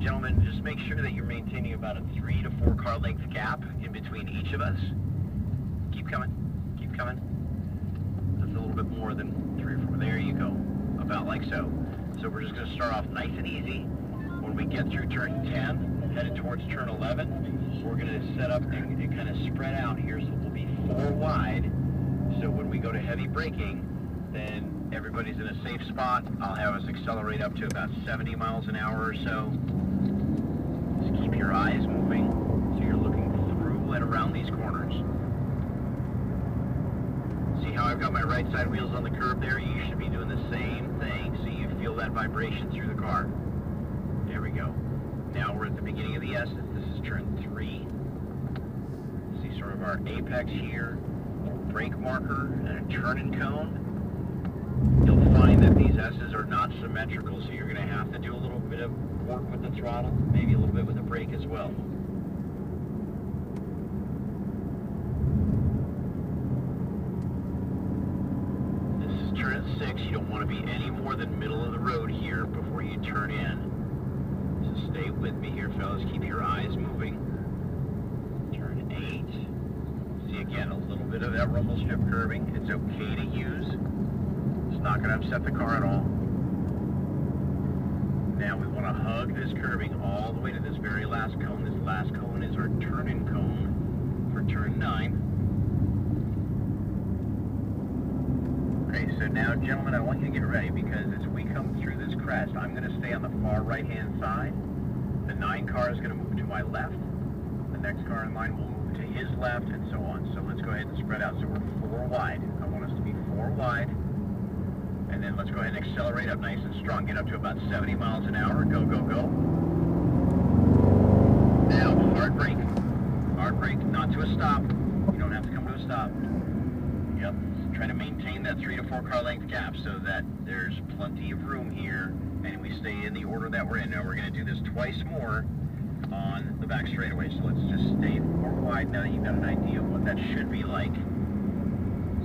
Gentlemen, just make sure that you're maintaining about a 3 to 4 car length gap in between each of us. Keep coming. Keep coming. That's a little bit more than 3 or 4. There you go. About like so. So we're just going to start off nice and easy. When we get through turn 10, headed towards turn 11, we're going to set up and kind of spread out here, so we'll be 4 wide. So when we go to heavy braking, then everybody's in a safe spot. I'll have us accelerate up to about 70 miles an hour or so. Just keep your eyes moving so you're looking through and around these corners. See how I've got my right side wheels on the curb there? You should be doing the same thing so you feel that vibration through the car. There we go. Now we're at the beginning of the S's. This is turn 3. See sort of our apex here, brake marker, and a turning cone. You'll find that these S's are not symmetrical, so you're going to have to do a little bit of work with the throttle, maybe a little bit with the brake as well. This is turn 6. You don't want to be any more than middle of the road here before you turn in. So stay with me here, fellas. Keep your eyes moving. Turn 8. See again, a little bit of that rumble strip curving. It's okay to use. It's not going to upset the car at all. Now we want to hug this curving all the way to this very last cone. This last cone is our turn-in cone for turn 9. Okay, so now, gentlemen, I want you to get ready because as we come through this crest, I'm going to stay on the far right-hand side. The 9 car is going to move to my left. The next car in line will move to his left, and so on. So let's go ahead and spread out. So we're 4 wide. I want us to be 4 wide. And then let's go ahead and accelerate up nice and strong. Get up to about 70 miles an hour. Go, go, go. Now, hard brake. Hard brake, not to a stop. You don't have to come to a stop. Yep. Try to maintain that 3 to 4 car length gap so that there's plenty of room here and we stay in the order that we're in. Now we're going to do this twice more on the back straightaway. So let's just stay 4 wide now that you've got an idea of what that should be like.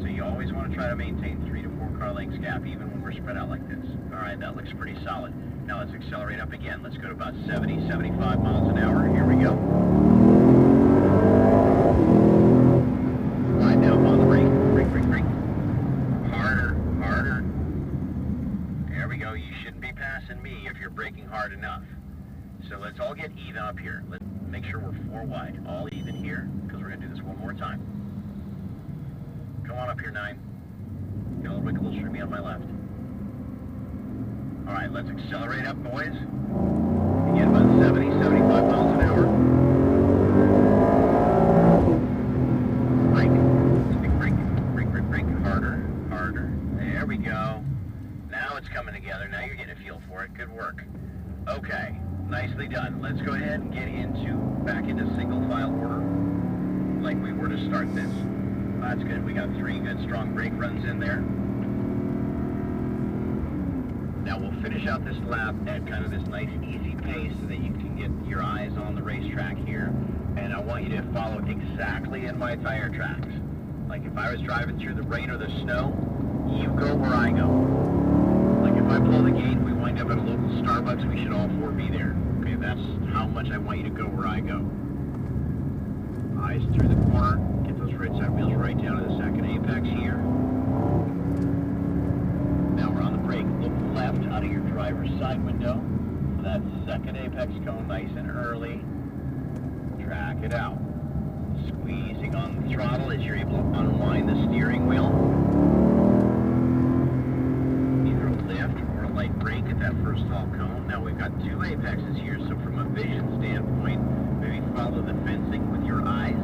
So you always want to try to maintain 3 to 4 car lengths gap even when we're spread out like this. Alright, that looks pretty solid. Now let's accelerate up again. Let's go to about 70, 75 miles an hour. Here we go. Alright, now I'm on the brake. Brake, brake, brake. Harder, harder. There we go. You shouldn't be passing me if you're braking hard enough. So let's all get even up here. Let's make sure we're 4 wide. All even here, because we're going to do this one more time. Come on up here, 9. Get a little bit closer to me on my left. Alright, let's accelerate up, boys. We get about 70, 75 miles an hour. Brake. Brake, brake, brake, brake. Harder, harder. There we go. Now it's coming together. Now you're getting a feel for it. Good work. Okay, nicely done. Let's go ahead and get back into single file order like we were to start this. That's good. We got 3 good strong brake runs in there. Now we'll finish out this lap at kind of this nice easy pace so that you can get your eyes on the racetrack here. And I want you to follow exactly in my tire tracks. Like if I was driving through the rain or the snow, you go where I go. Like if I blow the gate, we wind up at a local Starbucks, we should all 4 be there. Okay, that's how much I want you to go where I go. Eyes through the corner. Get those right side wheels right down to the second apex here. Now we're on the brake. Look left out of your driver's side window. So that second apex cone nice and early. Track it out. Squeezing on the throttle as you're able to unwind the steering wheel. Either a lift or a light brake at that first tall cone. Now we've got 2 apexes here, so from a vision standpoint, maybe follow the fencing with your eyes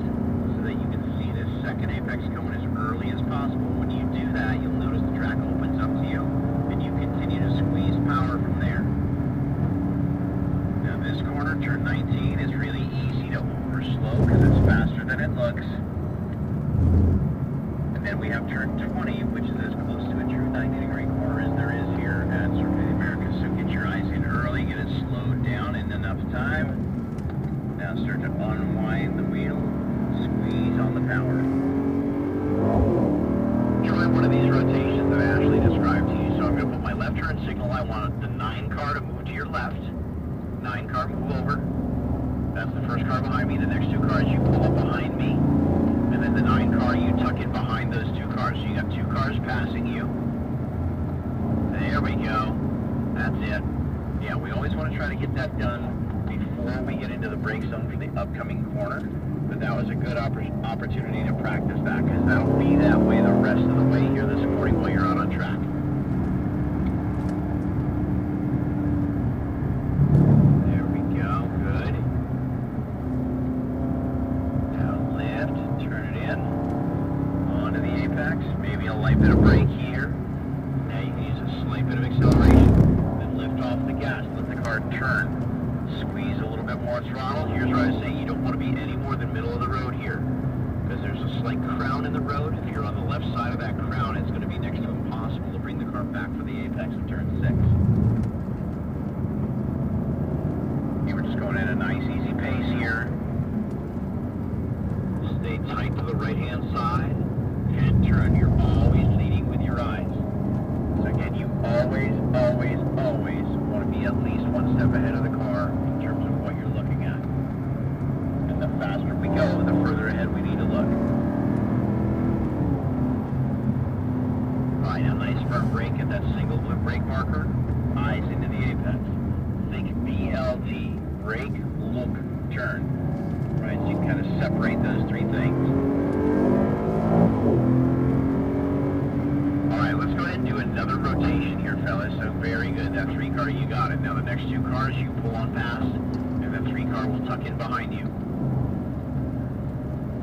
so that you can see this second apex cone as early as possible. When you do that, you'll notice the track opens up to you and you continue to squeeze power from there. Now this corner, turn 19, is really easy to over slow because it's faster than it looks. And then we have turn 20, which is as close to a true 90-degree corner as there is here at Circuit of the Americas. So get your eyes in early, get it slowed down in enough time. Now start to unwind the wheel, squeeze on the power. Try one of these rotations that Ashley described to you. So I'm going to put my left turn signal. I want the 9 car to move to your left. 9 9 car move over. That's the first car behind me. The next 2 cars you pull up behind me. And then the 9 car you tuck in behind those 2 cars. So you got 2 cars passing you. There we go. That's it. Yeah, we always want to try to get that done before we get into the brake zone for the upcoming corner. But that was a good opportunity to practice that, because that'll be that way the rest of the way here this morning while you're out on track. There we go. Good. Now lift, turn it in, onto the apex, maybe a light bit of brake here. Now you can use a slight bit of acceleration, then lift off the gas, let the car turn. Squeeze a little bit more throttle. Here's where I was saying you don't want to be any more than middle of the road here, because there's a slight crown in the road. If you're on the left side of that crown, it's going to be next to impossible to bring the car back for the apex of turn 6. You were just going at a nice easy pace here. Stay tight to the right hand side and turn. You're always leading with your eyes. So again, you always want to be at least 1 step ahead of the car in terms of what you're looking at. And the faster we go, the further ahead we need to look. Alright, now nice firm brake at that single blue brake marker. Eyes into the apex. Think BLT. Brake, look, turn. Right, so you can kind of separate those 3 things. Alright, let's go ahead and do another rotation here, fellas. So very good. That 3 car, you got it. Now the next 2 cars you pull on past, and the 3 car will tuck in behind you.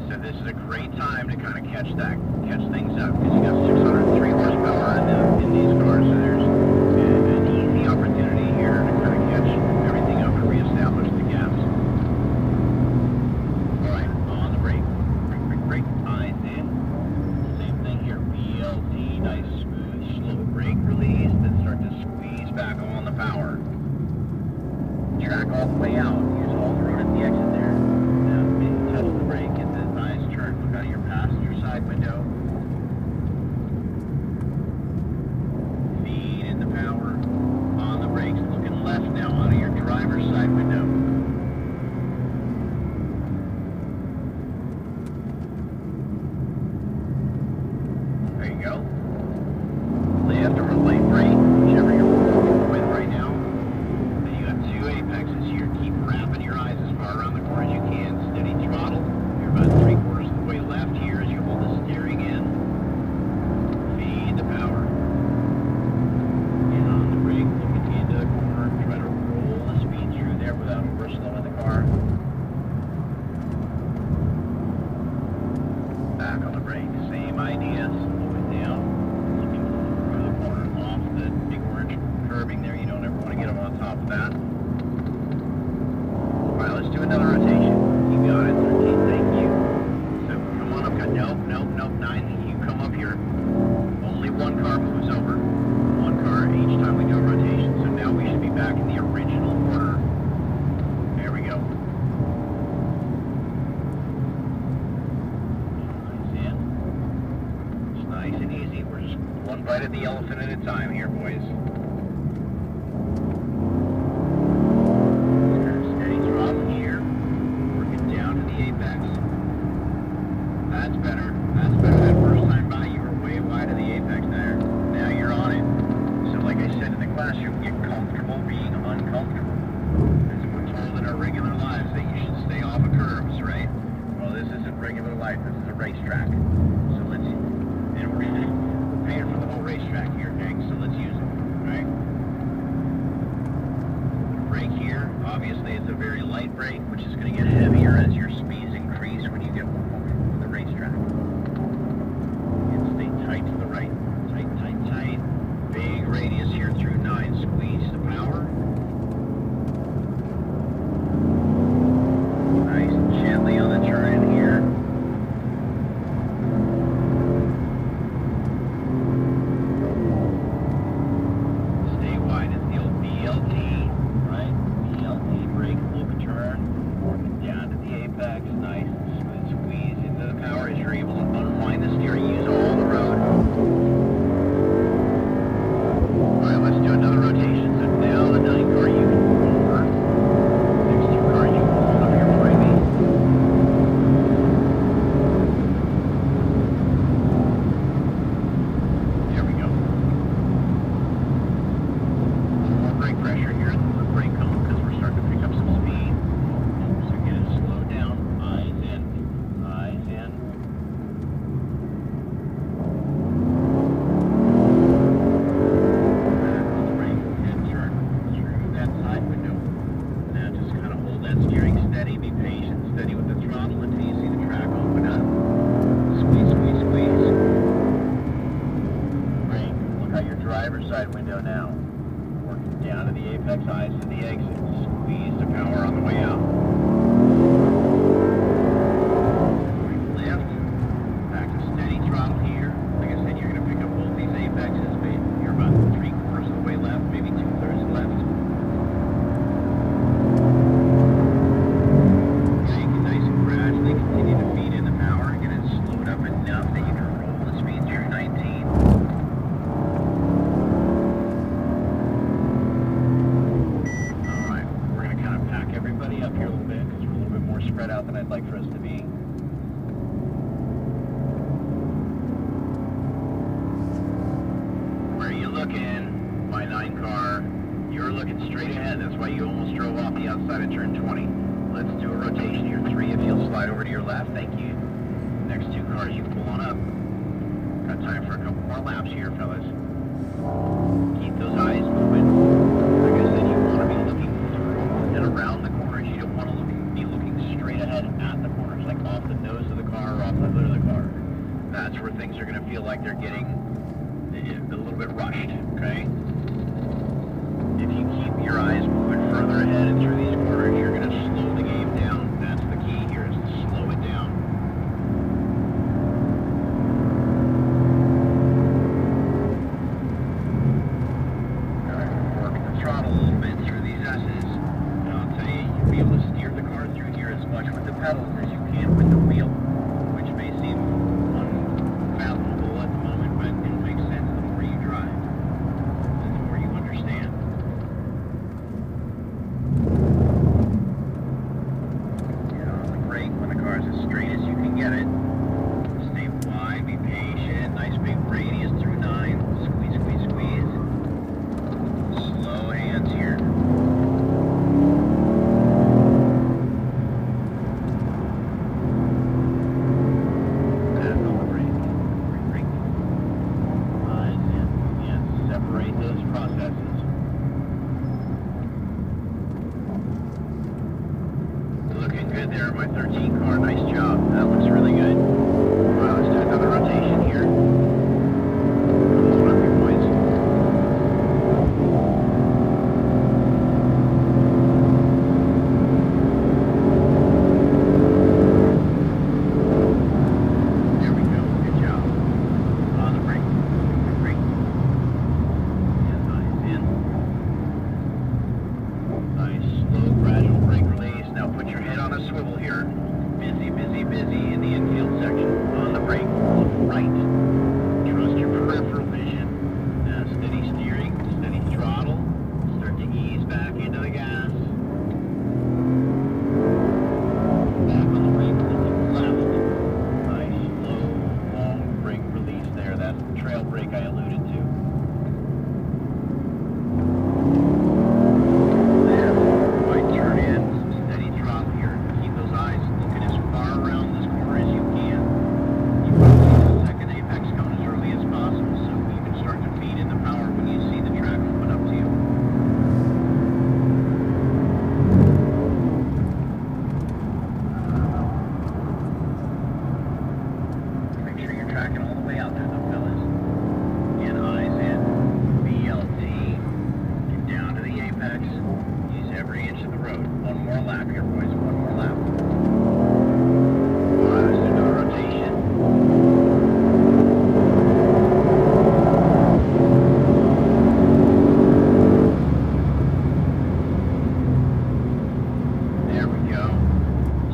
So this is a great time to kind of catch things up, because you got 603 horsepower in these cars, so there's an easy opportunity here to kind of catch everything up and reestablish the gaps. Alright, on the brake. Brake, eyes in. Same thing here. BLT, nice, smooth, slow brake release, then start to squeeze back on the power. Track all the way out. Use all the road at the exit there. Now, touch the brake, get the eyes turned. Look out of your passenger side window. Feed in the power. On the brakes, looking left now, out of your driver's side window. There you go. Lift or light brake, whichever you're working with right now. Then you got 2 apexes here. Keep wrapping your eyes as far around the corner as you can. Steady throttle. You're about 3/4 of the way left here as you hold the steering in. Feed the power. And on the brake, look at the end of the corner. Try to roll the speed through there without overslowing the car. Back on the brake. Same idea. Slow it down. Looking through the corner off the big orange curbing there. You don't ever want to get them on top of that. Alright, let's do another rotation. You got it. 13. Thank you. So come on up. Nope. 9. You come up here. Only 1 car moves over. 1 car each time we do a rotation. So now we should be back in the original order. There we go. Nice and easy. We're just 1 bite of the elephant at a time here, boys. Steady throttle here. Working down to the apex. That's better. That's better. That first time by, you were way wide of the apex there. Now you're on it. So like I said in the classroom, get comfortable being uncomfortable. As we're told in our regular lives that you should stay off of curves, right? Well, this isn't regular life. This is a racetrack. So let's... And we're paying for the whole racetrack here, gang, so let's use it, right? Brake here, obviously it's a very light brake, which is going to get heavier as your speeds increase when you get more comfortable with the racetrack. And stay tight to the right. Tight. Big radius here through 9. Squeeze the power. Nice and gently on the turn in here. BLT, right? BLT, brake, look, turn, working down side window now. Working down to the apex, eyes to the exit. Squeeze the power on the way out. Lift. Back to steady throttle here. Like I said, you're going to pick up both these apexes, but you're about 3/4 of the way left, maybe 2/3 left. Okay, you can nice and gradually continue to feed in the power. Get it slowed up enough that you can roll the speed through 19. Alright, we're going to kind of pack everybody up here a little bit because we're a little bit more spread out than I'd like for us to be. Where are you looking? My 9 car. You're looking straight ahead. That's why you almost drove off the outside of turn 20. Let's do a rotation here. 3 if you'll slide over to your left. Thank you. Next 2 cars, you can pull on up. Got time for a couple more laps here, fellas. Keep those eyes moving. Like I said, you want to be looking through and around the corners. You don't want to be looking straight ahead at the corners, like off the nose of the car or off the hood of the car. That's where things are going to feel like they're getting a little bit rushed, okay? If you keep your eyes moving further ahead and through these corners, you're going to slow the game down. That's the key here, is to slow it down. Alright, work the throttle a little bit through these S's. And I'll tell you, you'll be able to steer the car through here as much with the pedals as you can with the wheel, which may seem unfathomable at the moment, but it makes sense the more you drive, the more you understand. Get on the brake when the car's as straight as you can get it. Stay wide, be patient, nice big radius through 9. Squeeze, squeeze, squeeze. Slow hands here. And on the brake. Brake. Eyes in. Again, separate those processes. Looking good there, my 13 car. Nice job. That looks really good. Alright, let's do another rotation here. Come on up here, boys. There we go. Good job. On the brake. Brake. Yeah, eyes in. Nice, slow, gradual brake release. Now put your head on a swivel here. Busy, busy, busy in the infield section. On the brake, look right. Trust your peripheral vision. Now steady steering, steady throttle. Start to ease back into the gas. Back on the brake, looking left. Nice, slow, long brake release there. That's the trail brake I alluded to. There, right turn in, some steady throttle here. Keep those eyes looking as far around this corner as you can. You want to see the second apex coming as early as possible so you can start to feed in the power when you see the track coming up to you. Make sure you're tracking all the way out there though, fellas. Again, eyes in. BLT. Get down to the apex. Use every inch of the road. One more lap here, boys. One more lap. Alright, let's do another rotation. There we go.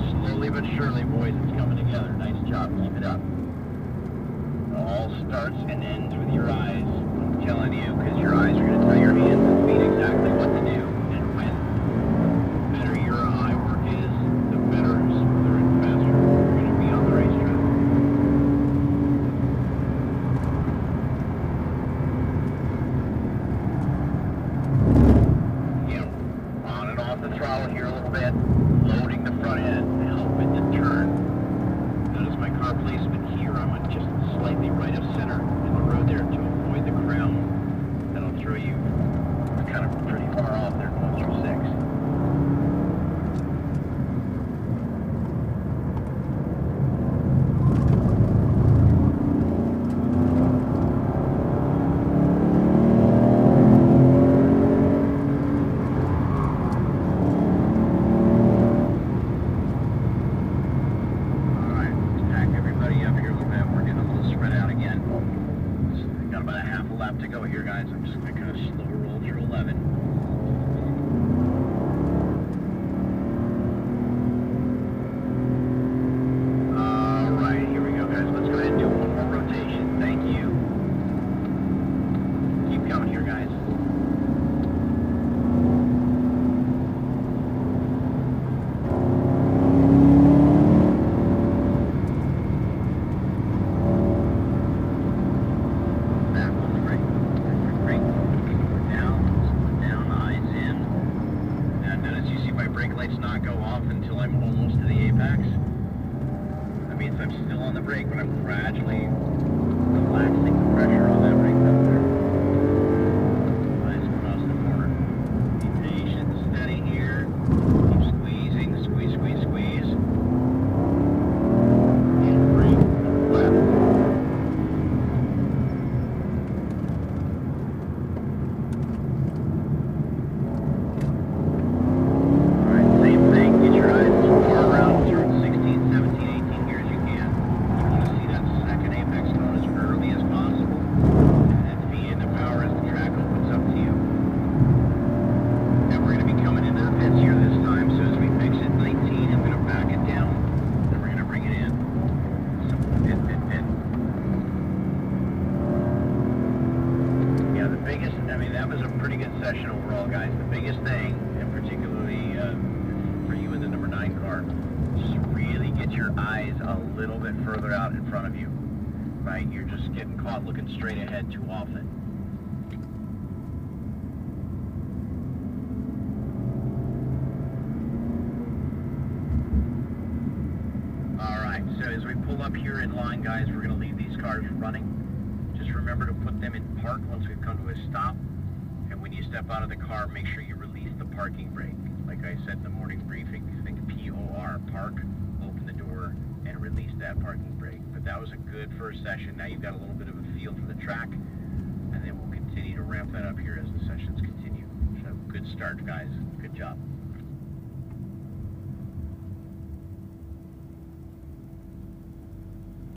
Slowly but surely, boys, it's coming together. Nice job. Keep it up. It all starts and ends with your eyes. I'm telling you, because your eyes are going to tell your hands and feet exactly what to do and when. The better your eye work is, the better, smoother, and faster you're going to be on the racetrack. Again, on and off the throttle here a little bit, loading the front end to help it to turn. Notice my car placement here. I'm just slightly right of center in the road there to avoid the crown. That'll throw you lap to go here, guys. I'm just going to kind of slow roll through 11. All right, here we go, guys. Let's go ahead and do one more rotation. Thank you. Keep coming here, guys. Brake, but I'm gradually relaxing the pressure on that brake pedal there. Nice across the corner. Be patient and steady here. Keep squeezing, squeeze, squeeze, squeeze. And brake left. Alright, same thing. Get your eyes as far around through 16, 17, 18 gears you can. Second apex cone as early as possible, and at the end of power as the track opens up to you. Now we're going to be coming into the pits here this time, so as we fix it 19, I'm going to back it down, then we're going to bring it in. So pit, pit, pit. Yeah, the biggest, I mean, that was a pretty good session overall, guys. The biggest thing, and particularly for you in the number 9 car, just really get your eyes a little bit further out in front of you. Right? You're just getting caught looking straight ahead too often. Alright, so as we pull up here in line, guys, we're going to leave these cars running. Just remember to put them in park once we've come to a stop. And when you step out of the car, make sure you release the parking brake. Like I said in the morning briefing, think P-O-R, park, open the door, and release that parking brake. But that was a good first session. Now you've got a little bit of a feel for the track, and then we'll continue to ramp that up here as the sessions continue. So good start, guys. Good job.